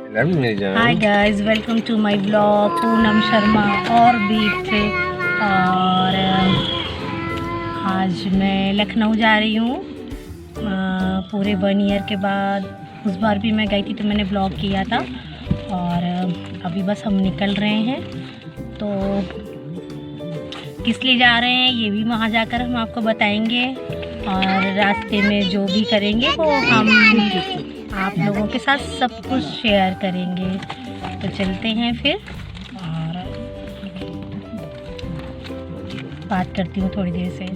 Hi guys, welcome to my blog Poonam Sharma और beat. और आज मैं लखनऊ जा रही हूँ पूरे 1 ईयर के बाद। उस बार भी मैं गई थी तो मैंने ब्लॉग किया था। और अभी बस हम निकल रहे हैं, तो किस लिए जा रहे हैं ये भी वहाँ जाकर हम आपको बताएंगे। और रास्ते में जो भी करेंगे वो हम आप लोगों के साथ सब कुछ शेयर करेंगे। तो चलते हैं फिर और बात करती हूँ थोड़ी देर से।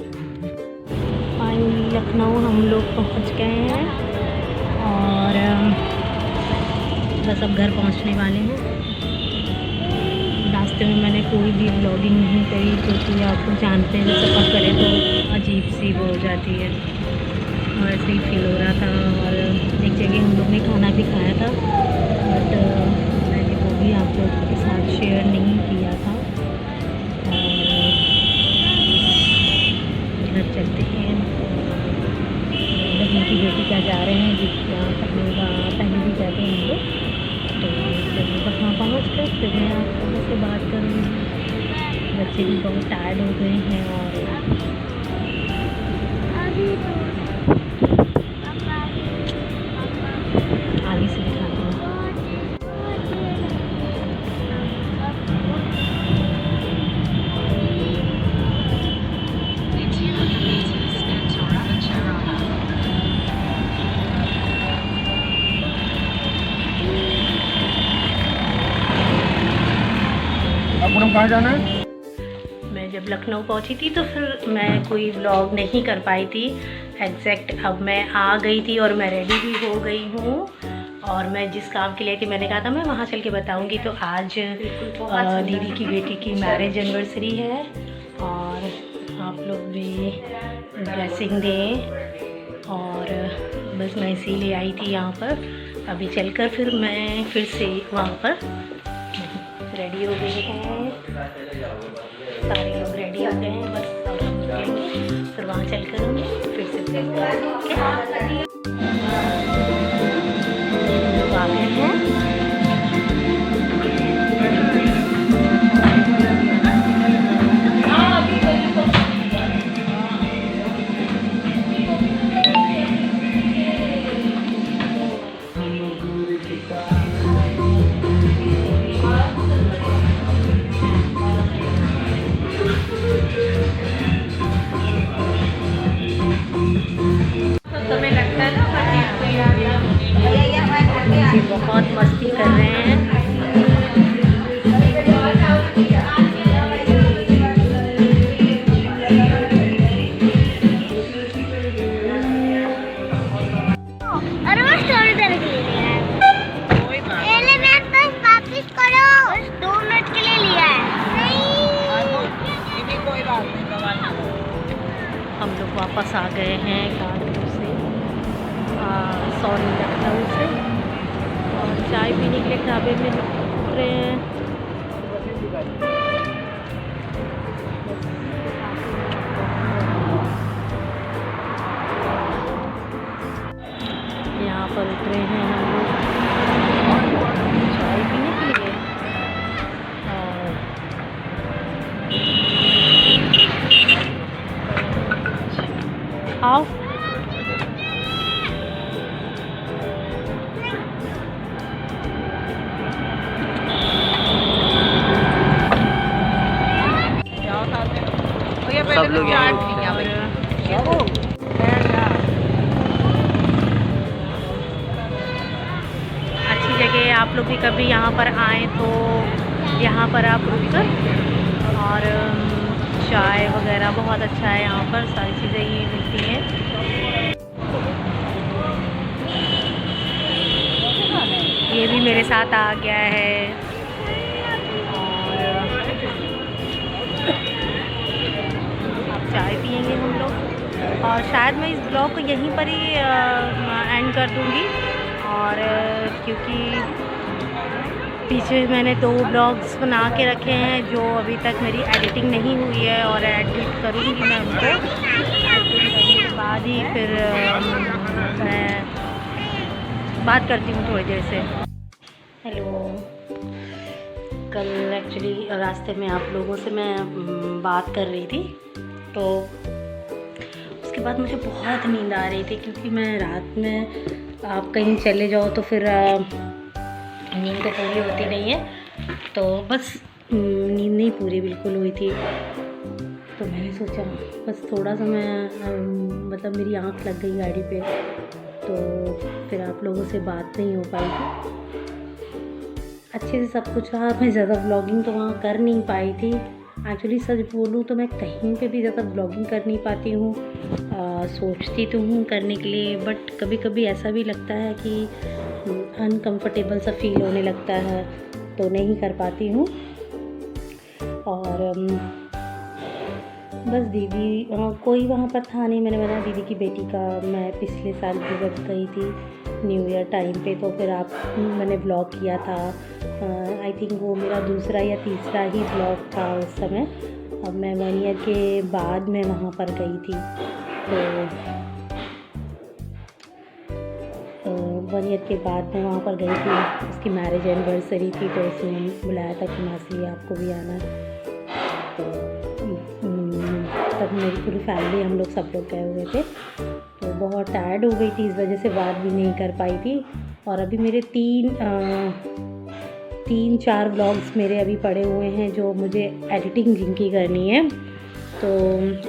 फाइनली लखनऊ हम लोग पहुँच गए हैं और बस अब घर पहुँचने वाले हैं। रास्ते में मैंने कोई भी ब्लॉगिंग नहीं करी क्योंकि आप लोग जानते हैं जब सफ़र करें तो अजीब सी वो हो जाती है, और ऐसे ही फील हो रहा था। और एक जगह हम लोग ने खाना भी खाया था, बट मैंने वो भी आप लोगों के साथ शेयर नहीं किया था। और घर चलते हैं। बहन की बेटी क्या जा रहे हैं पहले भी जाते हैं हम लोग, तो जब वहाँ पहुँच कर फिर मैं आप लोगों से बात करूँगी। बच्चे भी बहुत टायर्ड हो गए हैं और आगे से दिखाती हूँ। कहाँ जाना है? मैं जब लखनऊ पहुंची थी तो फिर मैं कोई व्लॉग नहीं कर पाई थी एग्जैक्ट। अब मैं आ गई थी और मैं रेडी भी हो गई हूँ, और मैं जिस काम के लिए थी मैंने कहा था मैं वहाँ चल के बताऊँगी। तो आज दीदी की बेटी की मैरिज एनिवर्सरी है और आप लोग भी ब्लेसिंग दें। और बस मैं इसीलिए आई थी यहाँ पर। अभी चलकर फिर मैं फिर से वहाँ पर रेडी हो गए हैं, सारे लोग रेडी हो गए हैं। बस अब हम निकलेंगे, फिर वहाँ चलकर हम फिर से लोग आ गए हैं। बहुत मस्ती कर रहे हैं। अरे वो स्टोरी देने के लिए लिया है। पहले मैं बस वापस करो, बस 2 मिनट के लिए लिया है। नहीं कोई बात नहीं। हम लोग वापस आ गए हैं कानपुर से, लखनऊ से, और चाय पीने के लिए ढाबे में उतरे हैं। यहाँ पर उतरे हैं हम लोग चाय पीने के लिए। और आओ सब लोग अच्छी जगह। आप लोग भी कभी यहाँ पर आएँ तो यहाँ पर आप रुककर, और चाय वगैरह बहुत अच्छा है यहाँ पर, सारी चीज़ें ही मिलती हैं। ये भी मेरे साथ आ गया है चाय पियेंगे हम लोग। और शायद मैं इस ब्लॉग को यहीं पर ही एंड कर दूँगी। और क्योंकि पीछे मैंने 2 ब्लॉग्स बना के रखे हैं जो अभी तक मेरी एडिटिंग नहीं हुई है, और एडिट करूँगी मैं उनको। एडिट करने के बाद ही फिर मैं बात करती हूँ थोड़ी देर से। हेलो। कल एक्चुअली रास्ते में आप लोगों से मैं बात कर रही थी, तो उसके बाद मुझे बहुत नींद आ रही थी, क्योंकि मैं रात में आप कहीं चले जाओ तो फिर नींद तो पूरी होती नहीं है, तो बस नींद नहीं पूरी बिल्कुल हुई थी। तो मैंने सोचा बस थोड़ा सा मैं मतलब मेरी आँख लग गई गाड़ी पे, तो फिर आप लोगों से बात नहीं हो पाई थी। अच्छे से सब कुछ रहा, मैं ज़्यादा ब्लॉगिंग तो वहाँ कर नहीं पाई थी। एक्चुअली सच बोलूँ तो मैं कहीं पे भी ज़्यादा ब्लॉगिंग कर नहीं पाती हूँ। सोचती तो हूँ करने के लिए, बट कभी कभी ऐसा भी लगता है कि अनकंफर्टेबल सा फील होने लगता है, तो नहीं कर पाती हूँ। और बस दीदी कोई वहाँ पर था नहीं। मैंने बताया दीदी की बेटी का मैं पिछले साल विजिट गई थी न्यू ईयर टाइम पे, तो फिर मैंने ब्लॉग किया था। आई थिंक वो मेरा दूसरा या तीसरा ही ब्लॉग था उस समय। अब मैं 1 ईयर के बाद मैं वहाँ पर गई थी, तो 1 ईयर के बाद मैं वहाँ पर गई थी। उसकी मैरिज एनिवर्सरी थी, तो उसने बुलाया था कि मासी आपको भी आना। तो तब मेरी पूरी फैमिली हम लोग सब लोग गए हुए थे, तो बहुत टायर्ड हो गई थी, इस वजह से बात भी नहीं कर पाई थी। और अभी मेरे 3-4 ब्लॉग्स मेरे अभी पड़े हुए हैं, जो मुझे एडिटिंग जिनकी करनी है। तो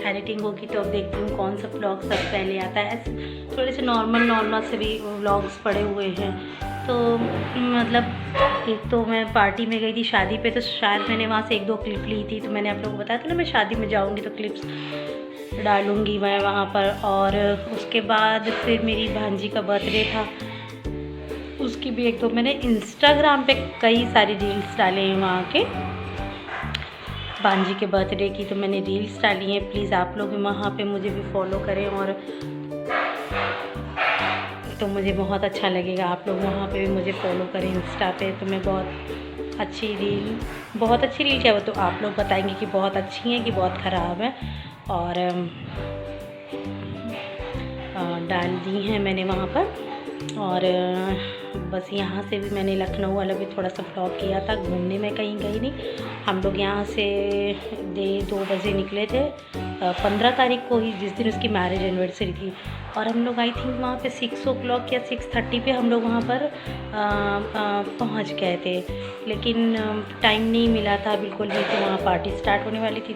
एडिटिंग होगी तो अब देखती हूँ कौन सा ब्लॉग सब पहले आता है। थोड़े से नॉर्मल से भी व्लॉग्स पड़े हुए हैं। तो मतलब एक तो मैं पार्टी में गई थी शादी पे, तो शायद मैंने वहाँ से 1-2 क्लिप ली थी। तो मैंने आप लोगों को बताया था ना, मैं शादी में जाऊँगी तो क्लिप्स डालूँगी मैं वहाँ पर। और उसके बाद फिर मेरी भांजी का बर्थडे था, उसकी भी 1-2 मैंने इंस्टाग्राम पे कई सारी रील्स डाले हैं वहाँ के भांजी के बर्थडे की, तो मैंने रील्स डाली हैं। प्लीज़ आप लोग भी वहाँ पे मुझे भी फॉलो करें, और तो मुझे बहुत अच्छा लगेगा। आप लोग वहाँ पे भी मुझे फॉलो करें इंस्टा पे। तो मैं बहुत अच्छी रील क्या, वो तो आप लोग बताएंगे कि बहुत अच्छी है कि बहुत ख़राब है। और डाल दी हैं मैंने वहाँ पर। और बस यहाँ से भी मैंने लखनऊ वाला भी थोड़ा सा ब्लॉग किया था। घूमने में कहीं गई नहीं, हम लोग यहाँ से 2 बजे निकले थे 15 तारीख को ही, जिस दिन उसकी मैरिज एनिवर्सरी थी। और हम लोग आई थिंक वहाँ पे 6 o'clock या 6:30 पे हम लोग वहाँ पर पहुँच गए थे, लेकिन टाइम नहीं मिला था बिल्कुल भी। तो वहाँ पार्टी स्टार्ट होने वाली थी।